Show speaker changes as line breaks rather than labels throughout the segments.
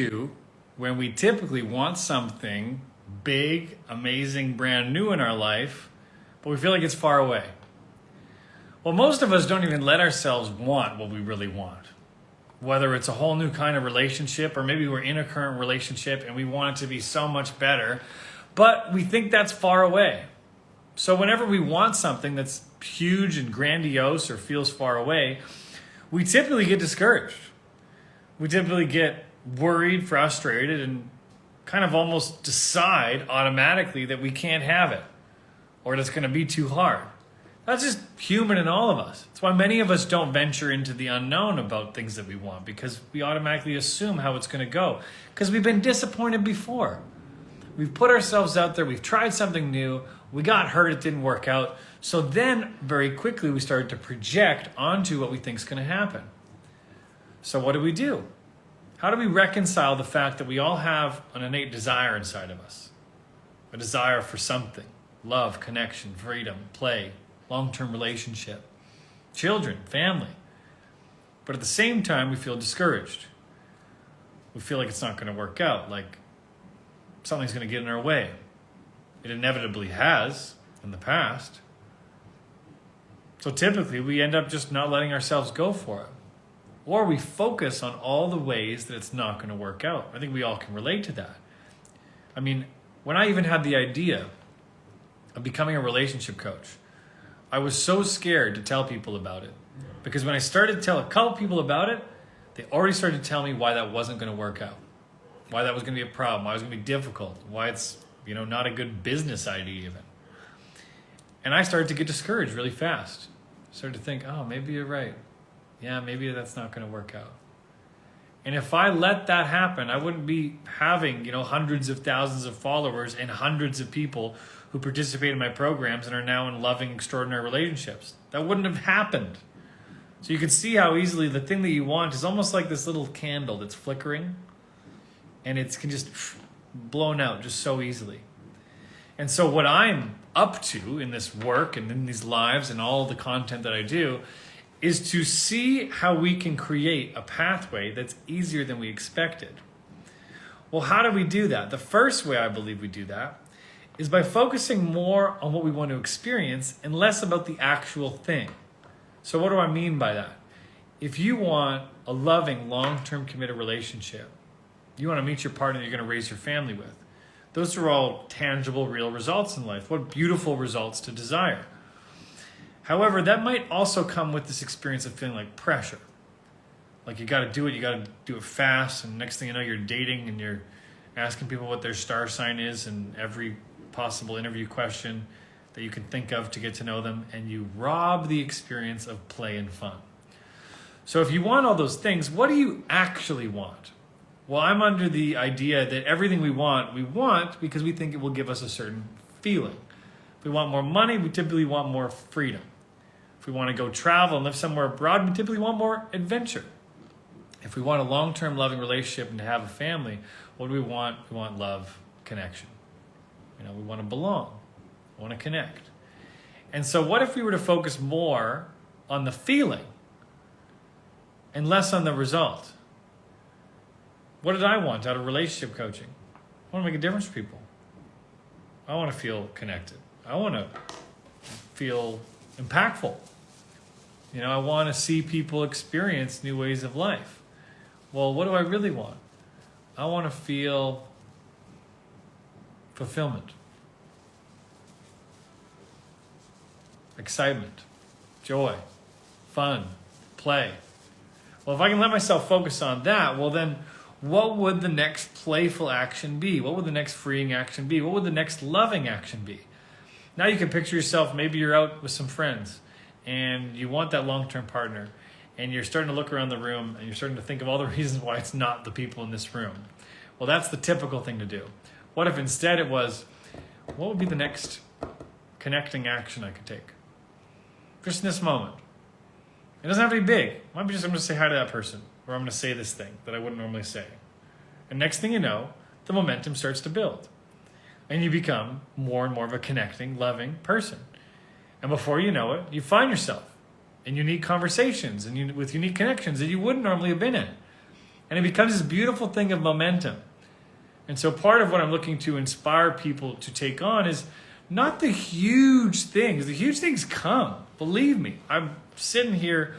do when we typically want something big, amazing, brand new in our life, but we feel like it's far away? Well, most of us don't even let ourselves want what we really want. Whether it's a whole new kind of relationship, or maybe we're in a current relationship and we want it to be so much better, but we think that's far away. So whenever we want something that's huge and grandiose or feels far away, we typically get discouraged. We typically get worried, frustrated, and kind of almost decide automatically that we can't have it or that it's going to be too hard. That's just human in all of us. That's why many of us don't venture into the unknown about things that we want, because we automatically assume how it's going to go, because we've been disappointed before. We've put ourselves out there, we've tried something new, we got hurt, it didn't work out. So then very quickly we started to project onto what we think is going to happen. So what do? How do we reconcile the fact that we all have an innate desire inside of us? A desire for something: love, connection, freedom, play, long-term relationship, children, family. But at the same time, we feel discouraged. We feel like it's not going to work out, like something's going to get in our way. It inevitably has in the past. So typically, we end up just not letting ourselves go for it. Or we focus on all the ways that it's not going to work out. I think we all can relate to that. I mean, when I even had the idea of becoming a relationship coach, I was so scared to tell people about it. Because when I started to tell a couple people about it, they already started to tell me why that wasn't going to work out. Why that was going to be a problem, why it was going to be difficult, why it's, not a good business idea even. And I started to get discouraged really fast. I started to think, oh, maybe you're right. Yeah, maybe that's not going to work out. And if I let that happen, I wouldn't be having, hundreds of thousands of followers and hundreds of people who participate in my programs and are now in loving, extraordinary relationships. That wouldn't have happened. So you can see how easily the thing that you want is almost like this little candle that's flickering, and it can just blown out just so easily. And so what I'm up to in this work and in these lives and all the content that I do is to see how we can create a pathway that's easier than we expected. Well, how do we do that? The first way I believe we do that is by focusing more on what we want to experience and less about the actual thing. So what do I mean by that? If you want a loving, long-term committed relationship, you want to meet your partner you're going to raise your family with, those are all tangible, real results in life. What beautiful results to desire. However, that might also come with this experience of feeling like pressure. Like you got to do it fast, and next thing you know, you're dating and you're asking people what their star sign is and every possible interview question that you can think of to get to know them, and you rob the experience of play and fun. So if you want all those things, what do you actually want? Well, I'm under the idea that everything we want because we think it will give us a certain feeling. If we want more money, we typically want more freedom. If we want to go travel and live somewhere abroad, we typically want more adventure. If we want a long-term loving relationship and to have a family, what do we want? We want love, connection. We want to belong. We want to connect. And so what if we were to focus more on the feeling and less on the result? What did I want out of relationship coaching? I want to make a difference for people. I want to feel connected. I want to feel impactful. I want to see people experience new ways of life. Well, what do I really want? I want to feel fulfillment, excitement, joy, fun, play. Well, if I can let myself focus on that, well then, what would the next playful action be? What would the next freeing action be? What would the next loving action be? Now you can picture yourself, maybe you're out with some friends and you want that long-term partner, and you're starting to look around the room and you're starting to think of all the reasons why it's not the people in this room. Well, that's the typical thing to do. What if instead it was, what would be the next connecting action I could take? Just in this moment. It doesn't have to be big. It might be just I'm going to say hi to that person, or I'm going to say this thing that I wouldn't normally say. And next thing you know, the momentum starts to build. And you become more and more of a connecting, loving person. And before you know it, you find yourself in unique conversations and with unique connections that you wouldn't normally have been in. And it becomes this beautiful thing of momentum. And so part of what I'm looking to inspire people to take on is not the huge things. The huge things come. Believe me, I'm sitting here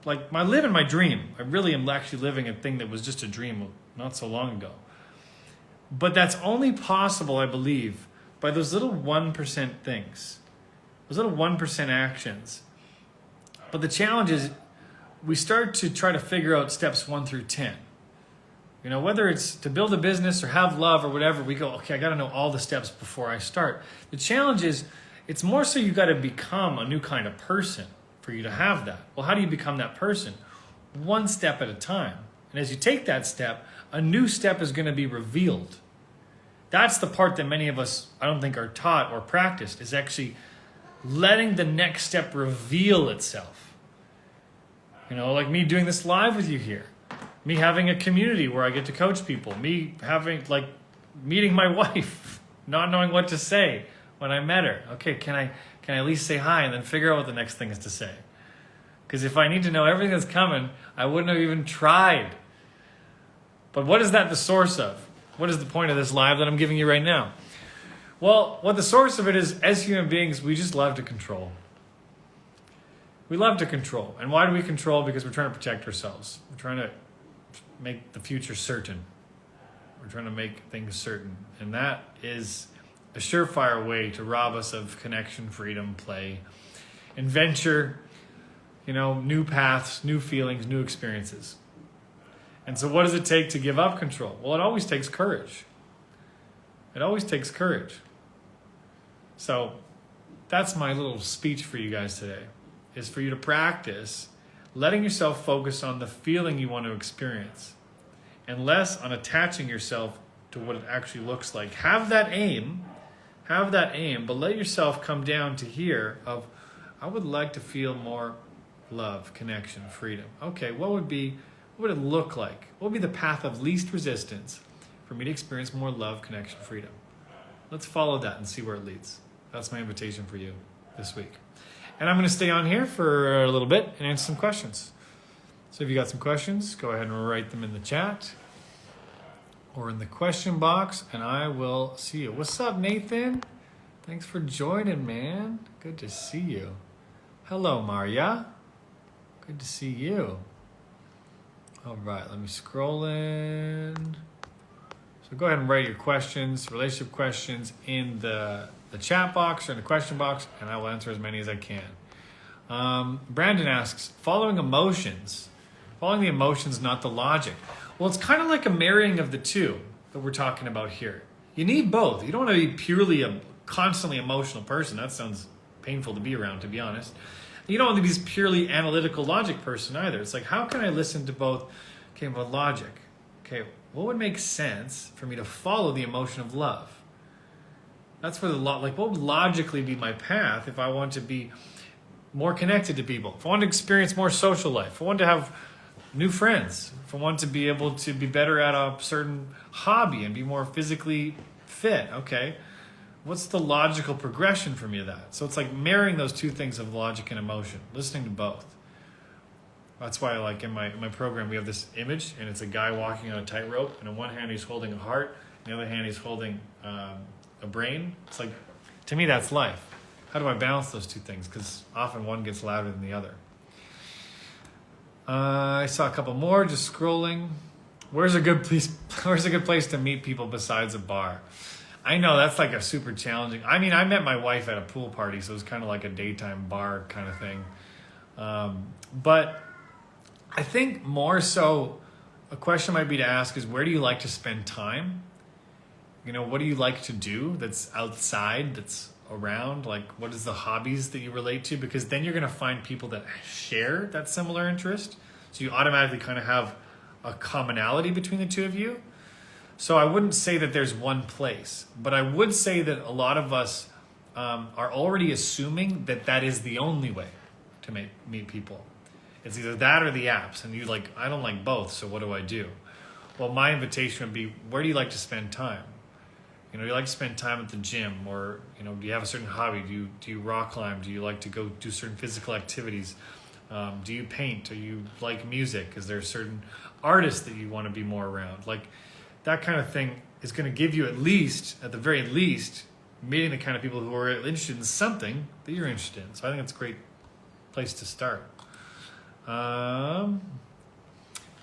like I live in my dream. I really am actually living a thing that was just a dream not so long ago. But that's only possible, I believe, by those little 1% things, those little 1% actions. But the challenge is we start to try to figure out steps 1 through 10. You know, whether it's to build a business or have love or whatever, we go, okay, I got to know all the steps before I start. The challenge is it's more so you got to become a new kind of person for you to have that. Well, how do you become that person? One step at a time. And as you take that step, a new step is going to be revealed. That's the part that many of us, I don't think, are taught or practiced, is actually letting the next step reveal itself. You know, like me doing this live with you here. Me having a community where I get to coach people. Me having, like, meeting my wife, not knowing what to say when I met her. Okay, can I at least say hi and then figure out what the next thing is to say? Because if I need to know everything that's coming, I wouldn't have even tried. But what is that the source of? What is the point of this live that I'm giving you right now? Well, what the source of it is, as human beings, we just love to control. We love to control. And why do we control? Because we're trying to protect ourselves. We're trying to make the future certain. We're trying to make things certain. And that is a surefire way to rob us of connection, freedom, play, adventure, you know, new paths, new feelings, new experiences. And so what does it take to give up control? Well, it always takes courage. It always takes courage. So that's my little speech for you guys today, is for you to practice letting yourself focus on the feeling you want to experience and less on attaching yourself to what it actually looks like. Have that aim, but let yourself come down to here of, I would like to feel more love, connection, freedom. Okay, what would it look like? What would be the path of least resistance for me to experience more love, connection, freedom? Let's follow that and see where it leads. That's my invitation for you this week. And I'm going to stay on here for a little bit and answer some questions. So if you got some questions, go ahead and write them in the chat or in the question box, and I will see you. What's up, Nathan? Thanks for joining, man. Good to see you. Hello, Maria. Good to see you. All right, let me scroll in. So go ahead and write your questions, relationship questions, in the chat box or in the question box, and I will answer as many as I can. Brandon asks, following the emotions, not the logic. Well, it's kind of like a marrying of the two that we're talking about here. You need both. You don't want to be purely a constantly emotional person. That sounds painful to be around, to be honest. You don't want to be this purely analytical logic person either. It's like, how can I listen to both? Okay, but logic. Okay, what would make sense for me to follow the emotion of love? That's where what would logically be my path if I want to be more connected to people? If I want to experience more social life, if I want to have new friends, if I want to be able to be better at a certain hobby and be more physically fit, okay, what's the logical progression for me of that? So it's like marrying those two things of logic and emotion, listening to both. That's why, like, in my program, we have this image, and it's a guy walking on a tightrope, and in one hand he's holding a heart, in the other hand he's holding a brain. It's like, to me, that's life. How do I balance those two things? Because often one gets louder than the other. I saw a couple more, just scrolling. Where's a good place to meet people besides a bar? I know that's like a super challenging. I mean, I met my wife at a pool party, so it was kind of like a daytime bar kind of thing. But I think more so a question might be to ask is, where do you like to spend time? You know, what do you like to do that's outside, that's around? Like, what is the hobbies that you relate to? Because then you're going to find people that share that similar interest. So you automatically kind of have a commonality between the two of you. So I wouldn't say that there's one place, but I would say that a lot of us are already assuming that that is the only way to meet people. It's either that or the apps. And you like, I don't like both, so what do I do? Well, my invitation would be, where do you like to spend time? You know, do you like to spend time at the gym, or, you know, do you have a certain hobby? Do you rock climb? Do you like to go do certain physical activities? Do you paint? Do you like music? Is there certain artists that you want to be more around? Like that kind of thing is going to give you at the very least, meeting the kind of people who are interested in something that you're interested in. So I think it's a great place to start. I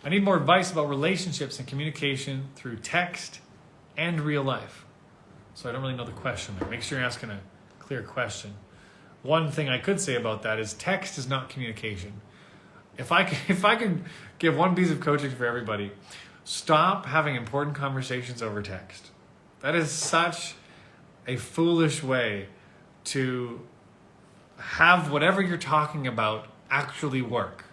need more advice about relationships and communication through text and real life. So I don't really know the question there. Make sure you're asking a clear question. One thing I could say about that is text is not communication. If I could give one piece of coaching for everybody, stop having important conversations over text. That is such a foolish way to have whatever you're talking about actually work.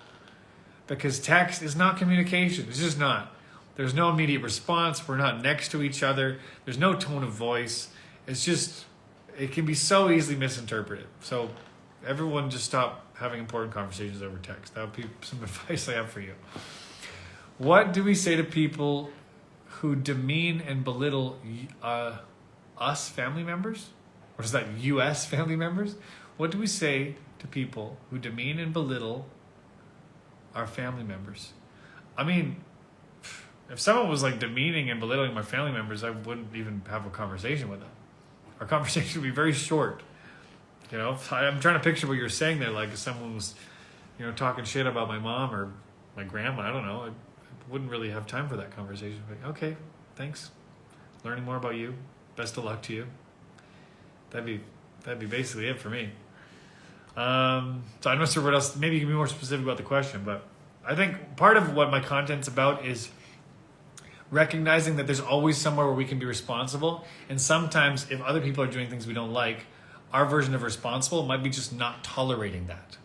Because text is not communication. It's just not. There's no immediate response. We're not next to each other. There's no tone of voice. It can be so easily misinterpreted. So everyone just stop having important conversations over text. That would be some advice I have for you. What do we say to people who demean and belittle us family members? Or is that US family members? What do we say to people who demean and belittle our family members? I mean, if someone was like demeaning and belittling my family members, I wouldn't even have a conversation with them. Our conversation would be very short. You know, I'm trying to picture what you're saying there. Like if someone was, talking shit about my mom or my grandma, I don't know. I wouldn't really have time for that conversation. Like, okay, thanks. Learning more about you. Best of luck to you. That'd be basically it for me. So I'm not sure what else. Maybe you can be more specific about the question, but I think part of what my content's about is recognizing that there's always somewhere where we can be responsible. And sometimes if other people are doing things we don't like, our version of responsible might be just not tolerating that.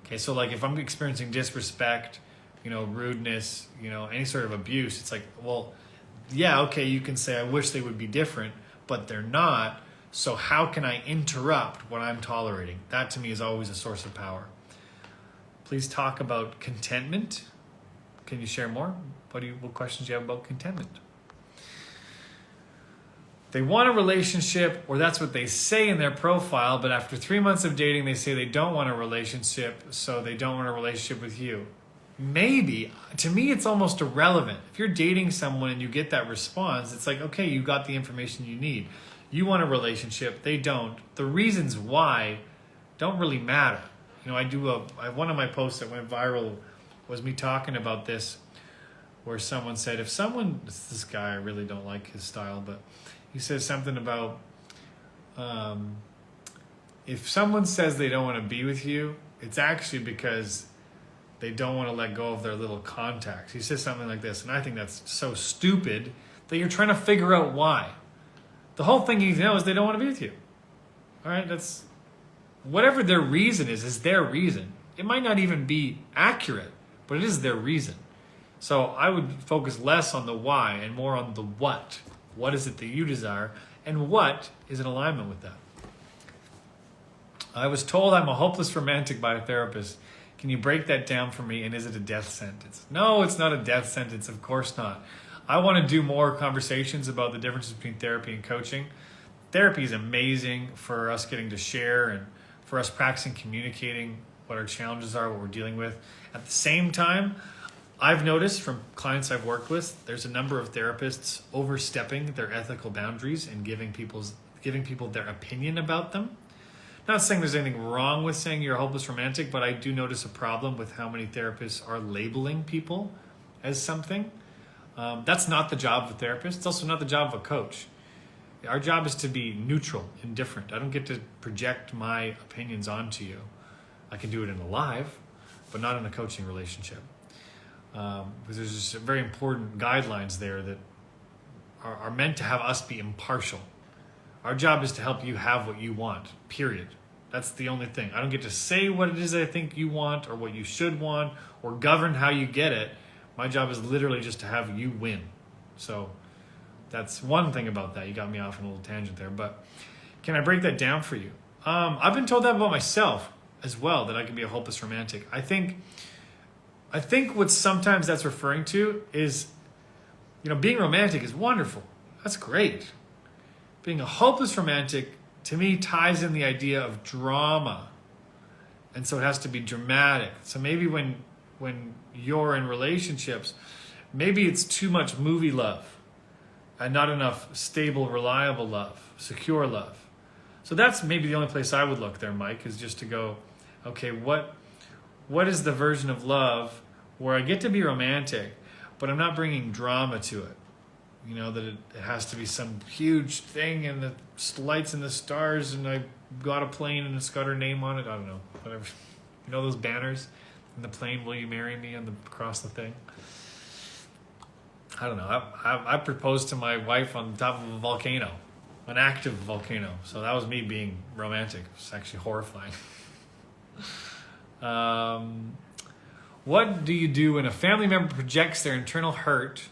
Okay, so like if I'm experiencing disrespect, rudeness, any sort of abuse, it's like, well, yeah, okay, you can say I wish they would be different, but they're not. So how can I interrupt what I'm tolerating? That to me is always a source of power. Please talk about contentment. Can you share more? What questions do you have about contentment? They want a relationship, or that's what they say in their profile, but after 3 months of dating, they say they don't want a relationship, so they don't want a relationship with you. Maybe. To me, it's almost irrelevant. If you're dating someone and you get that response, it's like, okay, you got the information you need. You want a relationship, they don't. The reasons why don't really matter. One of my posts that went viral was me talking about this, where someone said, this guy, I really don't like his style, but he says something about, if someone says they don't want to be with you, it's actually because they don't want to let go of their little contacts. He says something like this, and I think that's so stupid that you're trying to figure out why. The whole thing you know is they don't want to be with you. All right, that's whatever their reason is their reason. It might not even be accurate, but it is their reason. So I would focus less on the why and more on the what. What is it that you desire, and what is in alignment with that? I was told I'm a hopeless romantic by a therapist. Can you break that down for me, and is it a death sentence? No, it's not a death sentence, of course not. I want to do more conversations about the differences between therapy and coaching. Therapy is amazing for us getting to share and for us practicing communicating what our challenges are, what we're dealing with. At the same time, I've noticed from clients I've worked with, there's a number of therapists overstepping their ethical boundaries and giving people their opinion about them. Not saying there's anything wrong with saying you're a hopeless romantic, but I do notice a problem with how many therapists are labeling people as something. That's not the job of a therapist. It's also not the job of a coach. Our job is to be neutral, indifferent. I don't get to project my opinions onto you. I can do it in a live, but not in a coaching relationship. Because there's just very important guidelines there that are meant to have us be impartial. Our job is to help you have what you want, period. That's the only thing. I don't get to say what it is I think you want or what you should want or govern how you get it. My job is literally just to have you win. So that's one thing about that. You got me off on a little tangent there, but can I break that down for you? I've been told that about myself as well, that I can be a hopeless romantic. I think what sometimes that's referring to is, being romantic is wonderful. That's great. Being a hopeless romantic, to me, ties in the idea of drama And so it has to be dramatic. So maybe when you're in relationships, maybe it's too much movie love and not enough stable, reliable love, secure love. So that's maybe the only place I would look there, Mike, is just to go, okay, what is the version of love where I get to be romantic, but I'm not bringing drama to it? You know, that it has to be some huge thing and the lights and the stars and I got a plane and it's got her name on it. I don't know, whatever. You know those banners in the plane, will you marry me, across the thing? I don't know. I proposed to my wife on the top of a volcano, an active volcano. So that was me being romantic. It's actually horrifying. What do you do when a family member projects their internal hurt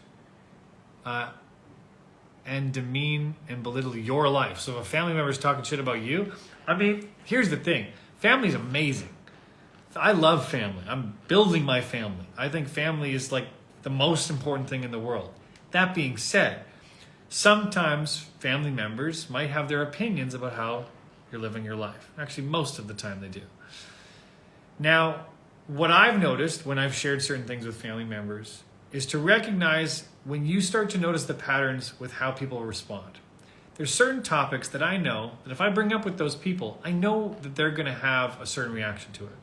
and demean and belittle your life? So if a family member is talking shit about you, I mean, here's the thing. Family's amazing. I love family. I'm building my family. I think family is like the most important thing in the world. That being said, sometimes family members might have their opinions about how you're living your life. Actually, most of the time they do. Now, what I've noticed when I've shared certain things with family members is to recognize when you start to notice the patterns with how people respond. There's certain topics that I know that if I bring up with those people, I know that they're going to have a certain reaction to it,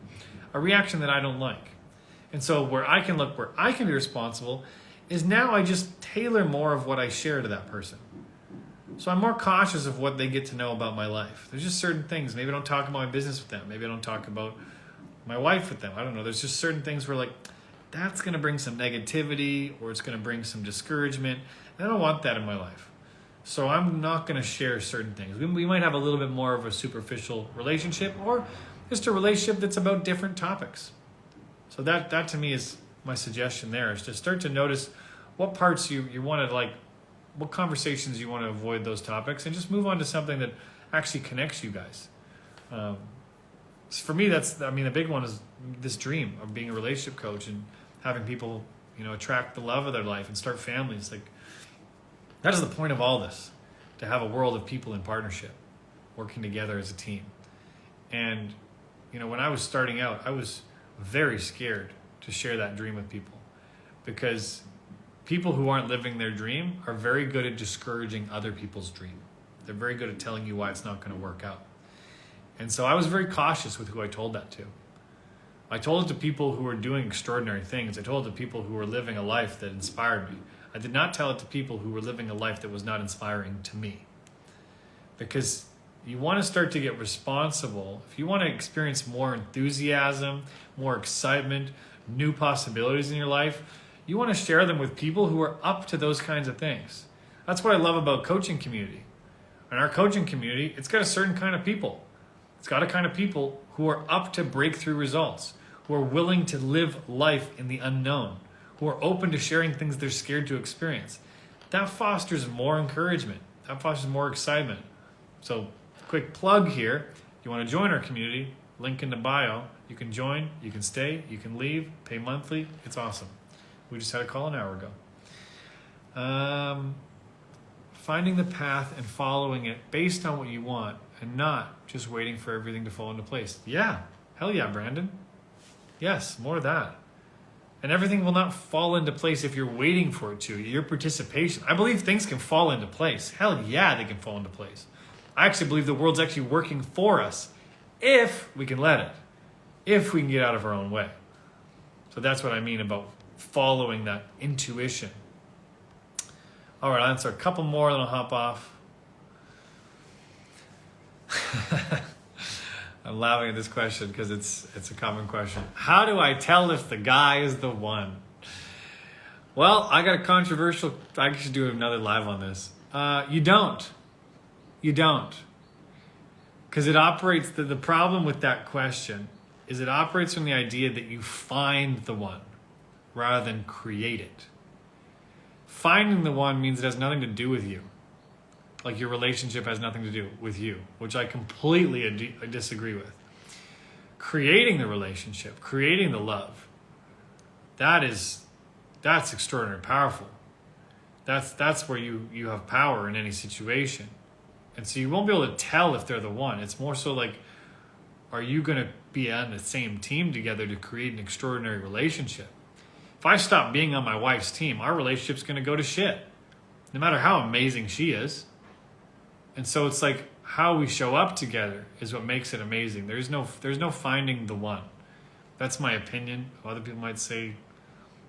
a reaction that I don't like. And so where I can be responsible is now I just tailor more of what I share to that person. So I'm more cautious of what they get to know about my life. There's just certain things. Maybe I don't talk about my business with them. Maybe I don't talk about my wife with them. I don't know. There's just certain things where like, that's going to bring some negativity or it's going to bring some discouragement. And I don't want that in my life. So I'm not going to share certain things. We might have a little bit more of a superficial relationship or just a relationship that's about different topics. So that to me is my suggestion there, is to start to notice what parts you want to like, what conversations you want to avoid those topics and just move on to something that actually connects you guys. For me, the big one is this dream of being a relationship coach and having people, attract the love of their life and start families. Like, that is the point of all this, to have a world of people in partnership, working together as a team. And, when I was starting out, I was very scared to share that dream with people because people who aren't living their dream are very good at discouraging other people's dream. They're very good at telling you why it's not going to work out. And so I was very cautious with who I told that to. I told it to people who were doing extraordinary things. I told it to people who were living a life that inspired me. I did not tell it to people who were living a life that was not inspiring to me. Because you want to start to get responsible. If you want to experience more enthusiasm, more excitement, new possibilities in your life, you want to share them with people who are up to those kinds of things. That's what I love about coaching community. In our coaching community, it's got a certain kind of people. It's got a kind of people who are up to breakthrough results, who are willing to live life in the unknown, who are open to sharing things they're scared to experience. That fosters more encouragement. That fosters more excitement. So, quick plug here. If you want to join our community, link in the bio. You can join, you can stay, you can leave, pay monthly. It's awesome. We just had a call an hour ago. Finding the path and following it based on what you want and not just waiting for everything to fall into place. Yeah. Hell yeah, Brandon. Yes, more of that. And everything will not fall into place if you're waiting for it to. Your participation. I believe things can fall into place. Hell yeah, they can fall into place. I actually believe the world's actually working for us if we can let it. If we can get out of our own way. So that's what I mean about following that intuition. All right, I'll answer a couple more, then I'll hop off. I'm laughing at this question because it's a common question. How do I tell if the guy is the one? Well, I got a controversial, I should do another live on this. You don't. You don't. Because it operates, the problem with that question is it operates from the idea that you find the one rather than create it. Finding the one means it has nothing to do with you. Like your relationship has nothing to do with you, which I completely disagree with. Creating the relationship, creating the love, that's extraordinary, powerful. That's where you have power in any situation. And so you won't be able to tell if they're the one. It's more so like are you going to be on the same team together to create an extraordinary relationship? If I stop being on my wife's team, our relationship's going to go to shit, no matter how amazing she is. And so it's like how we show up together is what makes it amazing. There's no finding the one. That's my opinion. Other people might say,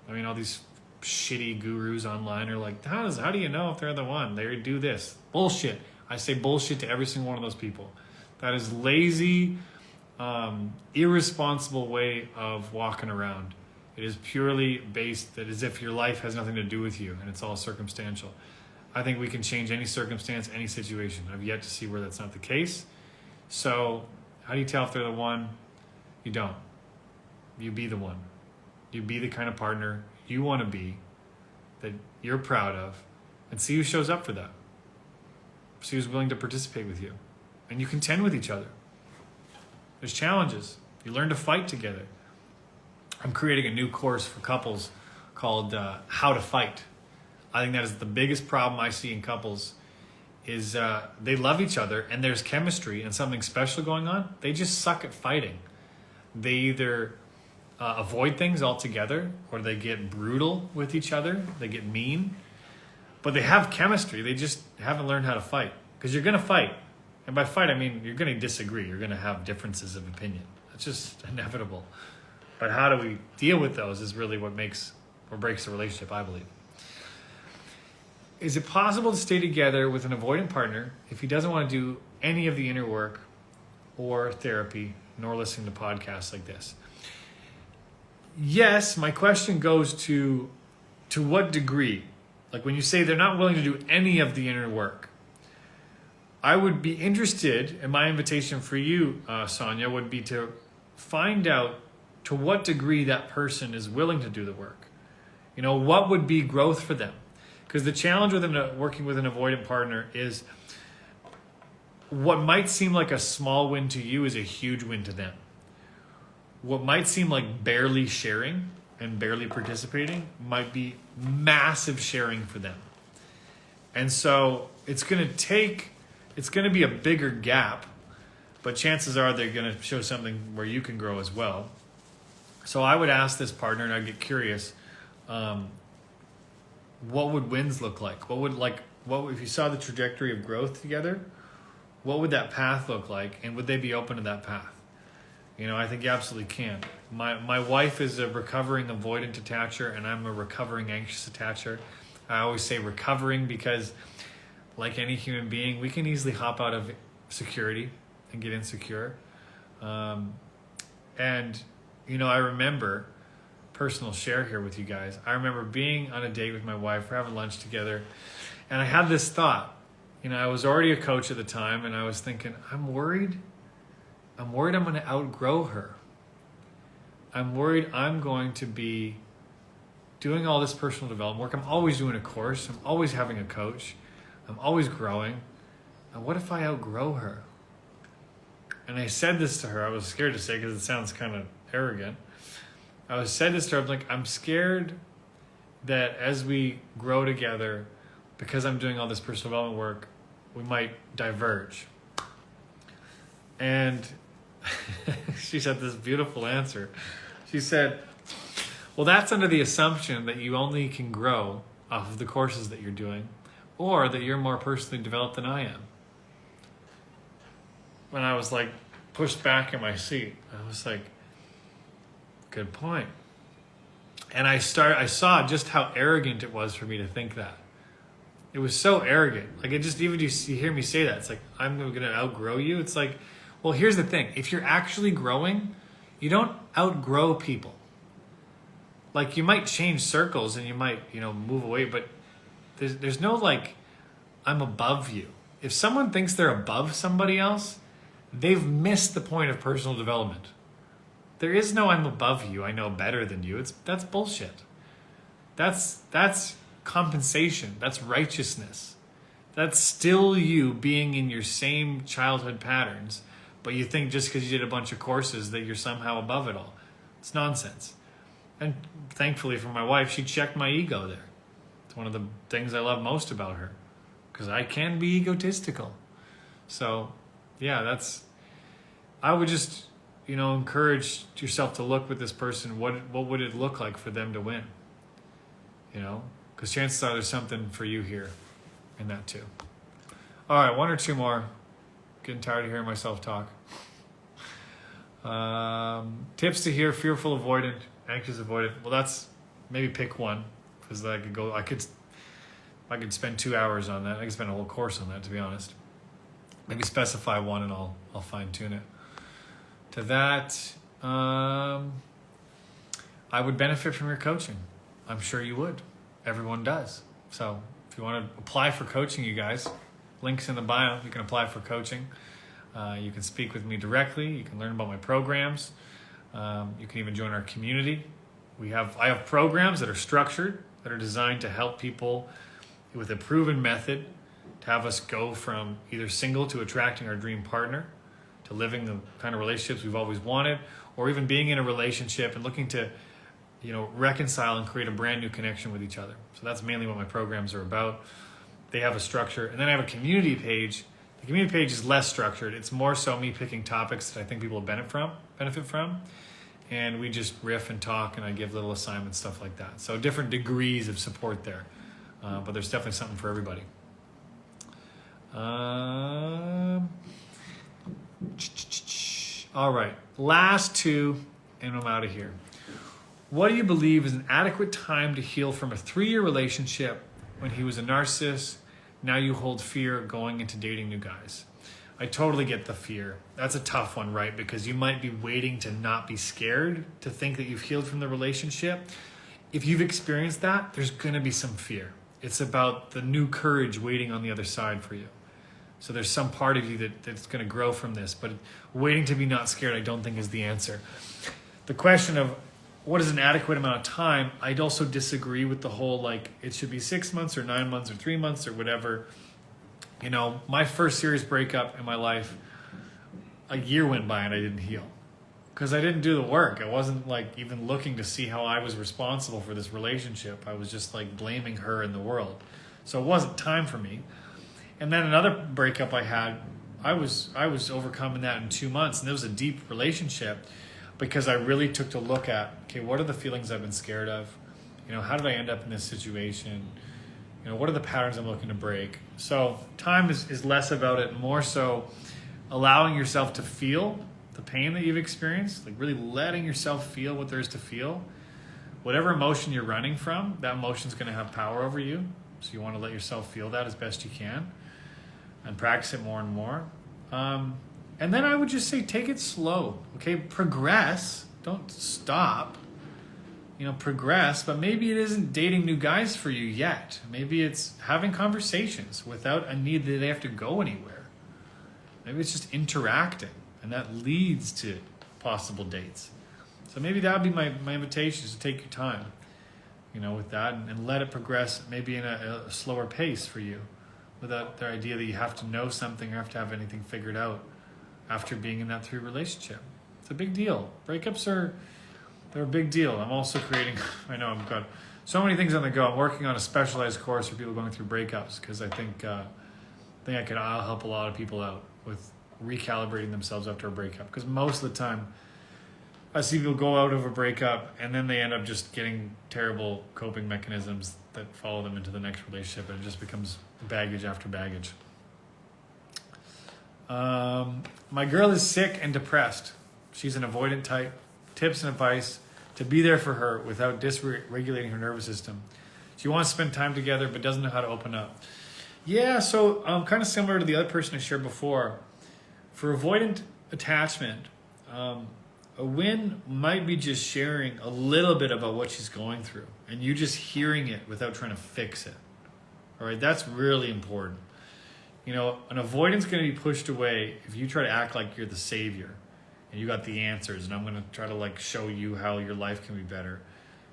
all these shitty gurus online are like, how do you know if they're the one? They do this. Bullshit. I say bullshit to every single one of those people. That is lazy, irresponsible way of walking around. It is purely based that as if your life has nothing to do with you and it's all circumstantial. I think we can change any circumstance, any situation. I've yet to see where that's not the case. So how do you tell if they're the one? You don't. You be the one. You be the kind of partner you want to be, that you're proud of, and see who shows up for that. See who's willing to participate with you. And you contend with each other. There's challenges. You learn to fight together. I'm creating a new course for couples called How to Fight. I think that is the biggest problem I see in couples is they love each other and there's chemistry and something special going on. They just suck at fighting. They either avoid things altogether or they get brutal with each other. They get mean. But they have chemistry. They just haven't learned how to fight. Because you're going to fight. And by fight, I mean you're going to disagree. You're going to have differences of opinion. That's just inevitable. But how do we deal with those is really what makes or breaks the relationship, I believe. Is it possible to stay together with an avoidant partner if he doesn't want to do any of the inner work or therapy, nor listening to podcasts like this? Yes, my question goes to what degree? Like when you say they're not willing to do any of the inner work, I would be interested, and my invitation for you, Sonia, would be to find out to what degree that person is willing to do the work. What would be growth for them? Because the challenge with working with an avoidant partner is what might seem like a small win to you is a huge win to them. What might seem like barely sharing and barely participating might be massive sharing for them. And so it's going to be a bigger gap, but chances are they're going to show something where you can grow as well. So I would ask this partner, and I'd get curious, what would wins look like? What if you saw the trajectory of growth together, what would that path look like? And would they be open to that path? I think you absolutely can. My wife is a recovering avoidant attacher, and I'm a recovering anxious attacher. I always say recovering because, like any human being, we can easily hop out of security and get insecure. I remember, personal share here with you guys, I remember being on a date with my wife, we're having lunch together, and I had this thought. I was already a coach at the time, and I was thinking, I'm worried I'm going to outgrow her. I'm worried I'm going to be doing all this personal development work. I'm always doing a course. I'm always having a coach. I'm always growing. And what if I outgrow her? And I said this to her. I was scared to say because it sounds kind of arrogant. I said this to her. I'm scared that as we grow together, because I'm doing all this personal development work, we might diverge. And she said this beautiful answer. She said, well, that's under the assumption that you only can grow off of the courses that you're doing, or that you're more personally developed than I am. When I was pushed back in my seat, I was like, good point. And I saw just how arrogant it was for me to think that. It was so arrogant. Even you hear me say that, it's like, I'm going to outgrow you. It's like, well, here's the thing. If you're actually growing, you don't outgrow people. You might change circles and you might, move away, but there's no I'm above you. If someone thinks they're above somebody else, they've missed the point of personal development. There is no I'm above you, I know better than you. That's bullshit. That's compensation. That's righteousness. That's still you being in your same childhood patterns, but you think just because you did a bunch of courses that you're somehow above it all. It's nonsense. And thankfully for my wife, she checked my ego there. It's one of the things I love most about her, because I can be egotistical. So, yeah, I would just encourage yourself to look with this person. What would it look like for them to win? Because chances are there's something for you here in that too. All right, one or two more. Getting tired of hearing myself talk. Tips to hear: fearful avoidant, anxious avoidant. Well, that's maybe pick one, because I could spend 2 hours on that. I could spend a whole course on that, to be honest. Maybe specify one and I'll fine tune it. To that, I would benefit from your coaching. I'm sure you would. Everyone does. So if you want to apply for coaching, you guys, links in the bio. You can apply for coaching. You can speak with me directly. You can learn about my programs. You can even join our community. I have programs that are structured, that are designed to help people with a proven method to have us go from either single to attracting our dream partner, to living the kind of relationships we've always wanted, or even being in a relationship and looking to reconcile and create a brand new connection with each other. So that's mainly what my programs are about. They have a structure. And then I have a community page. The community page is less structured. It's more so me picking topics that I think people will benefit from. And we just riff and talk, and I give little assignments, stuff like that. So different degrees of support there. But there's definitely something for everybody. All right, last two, and I'm out of here. What do you believe is an adequate time to heal from a 3-year relationship when he was a narcissist? Now you hold fear going into dating new guys. I totally get the fear. That's a tough one, right? Because you might be waiting to not be scared, to think that you've healed from the relationship. If you've experienced that, there's going to be some fear. It's about the new courage waiting on the other side for you. So there's some part of you that's going to grow from this, but waiting to be not scared, I don't think is the answer. The question of what is an adequate amount of time, I'd also disagree with the whole, it should be 6 months or 9 months or 3 months or whatever. My first serious breakup in my life, a year went by and I didn't heal. Because I didn't do the work. I wasn't even looking to see how I was responsible for this relationship. I was just blaming her and the world. So it wasn't time for me. And then another breakup I had, I was overcoming that in 2 months, and it was a deep relationship because I really took to look at, okay, what are the feelings I've been scared of? How did I end up in this situation? What are the patterns I'm looking to break? So time is less about it, more so allowing yourself to feel the pain that you've experienced, really letting yourself feel what there is to feel. Whatever emotion you're running from, that emotion's going to have power over you. So you want to let yourself feel that as best you can and practice it more and more. And then I would just say, take it slow, okay? Progress, don't stop. Progress, but maybe it isn't dating new guys for you yet. Maybe it's having conversations without a need that they have to go anywhere. Maybe it's just interacting, and that leads to possible dates. So maybe that would be my invitation, is to take your time, with that and let it progress, maybe in a slower pace for you, without the idea that you have to know something or have to have anything figured out after being in that 3 relationship. It's a big deal. Breakups they're a big deal. I'm also creating, I know I've got so many things on the go. I'm working on a specialized course for people going through breakups, because I think I'll help a lot of people out with recalibrating themselves after a breakup. Because most of the time, I see people go out of a breakup and then they end up just getting terrible coping mechanisms that follow them into the next relationship, and it just becomes baggage after baggage. My girl is sick and depressed. She's an avoidant type. Tips and advice to be there for her without dysregulating her nervous system. She wants to spend time together but doesn't know how to open up. Yeah, so kind of similar to the other person I shared before. For avoidant attachment, a win might be just sharing a little bit about what she's going through and you just hearing it without trying to fix it. All right, that's really important. An avoidant's going to be pushed away if you try to act like you're the savior and you got the answers, and I'm going to try to show you how your life can be better.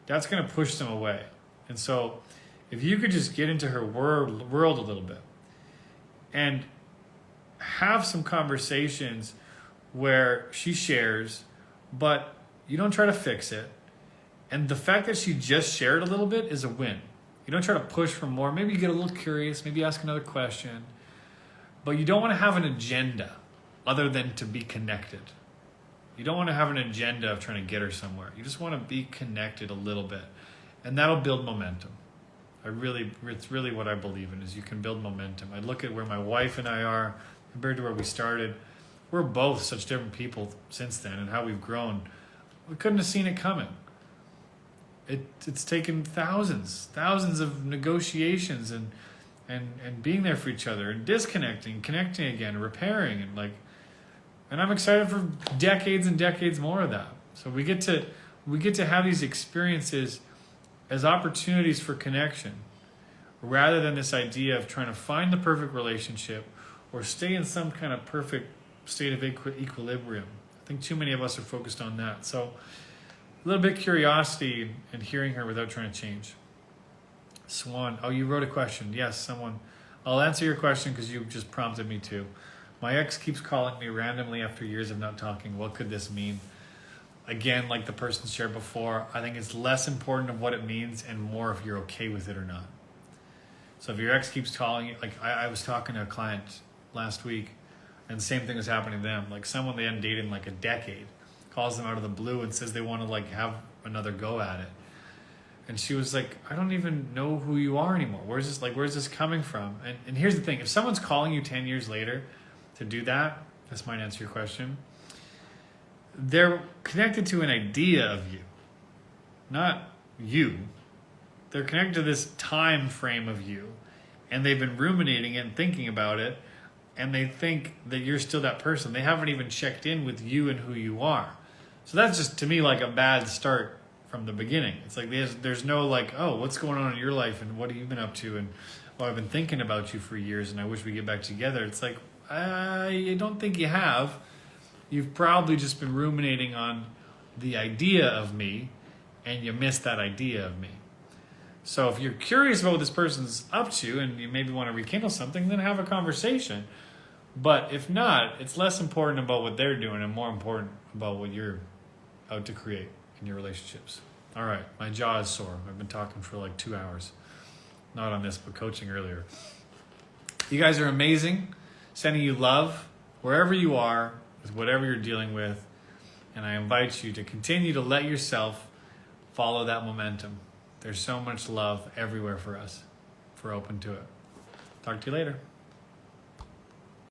That's going to push them away. And so if you could just get into her world a little bit and have some conversations where she shares, but you don't try to fix it. And the fact that she just shared a little bit is a win. You don't try to push for more. Maybe you get a little curious, maybe ask another question, but you don't want to have an agenda other than to be connected. You don't want to have an agenda of trying to get her somewhere. You just want to be connected a little bit. And that'll build momentum. It's really what I believe in, is you can build momentum. I look at where my wife and I are compared to where we started. We're both such different people since then, and how we've grown. We couldn't have seen it coming. It's taken thousands of negotiations and being there for each other and disconnecting, connecting again, repairing, and I'm excited for decades and decades more of that. So we get to have these experiences as opportunities for connection, rather than this idea of trying to find the perfect relationship or stay in some kind of perfect state of equilibrium. I think too many of us are focused on that. So a little bit curiosity and hearing her without trying to change. Swan, oh, you wrote a question. Yes, someone. I'll answer your question because you just prompted me to. My ex keeps calling me randomly after years of not talking. What could this mean? Again, like the person shared before, I think it's less important of what it means and more if you're okay with it or not. So if your ex keeps calling you, like I was talking to a client last week, and the same thing was happening to them. Like someone they hadn't dated in like a decade calls them out of the blue and says they want to like have another go at it. And she was like, I don't even know who you are anymore. Where's this coming from? And here's the thing. If someone's calling you 10 years later to do that, this might answer your question. They're connected to an idea of you, not you. They're connected to this time frame of you, and they've been ruminating it and thinking about it, and they think that you're still that person. They haven't even checked in with you and who you are. So that's just, to me, like a bad start from the beginning. It's like there's no like, oh, what's going on in your life and what have you been up to? And well, I've been thinking about you for years and I wish we get back together. It's like, I don't think you have. You've probably just been ruminating on the idea of me and you missed that idea of me. So if you're curious about what this person's up to and you maybe want to rekindle something, then have a conversation. But if not, it's less important about what they're doing and more important about what you're out to create in your relationships. All right, my jaw is sore. I've been talking for like 2 hours. Not on this, but coaching earlier. You guys are amazing. Sending you love wherever you are with whatever you're dealing with. And I invite you to continue to let yourself follow that momentum. There's so much love everywhere for us if we're open to it. Talk to you later.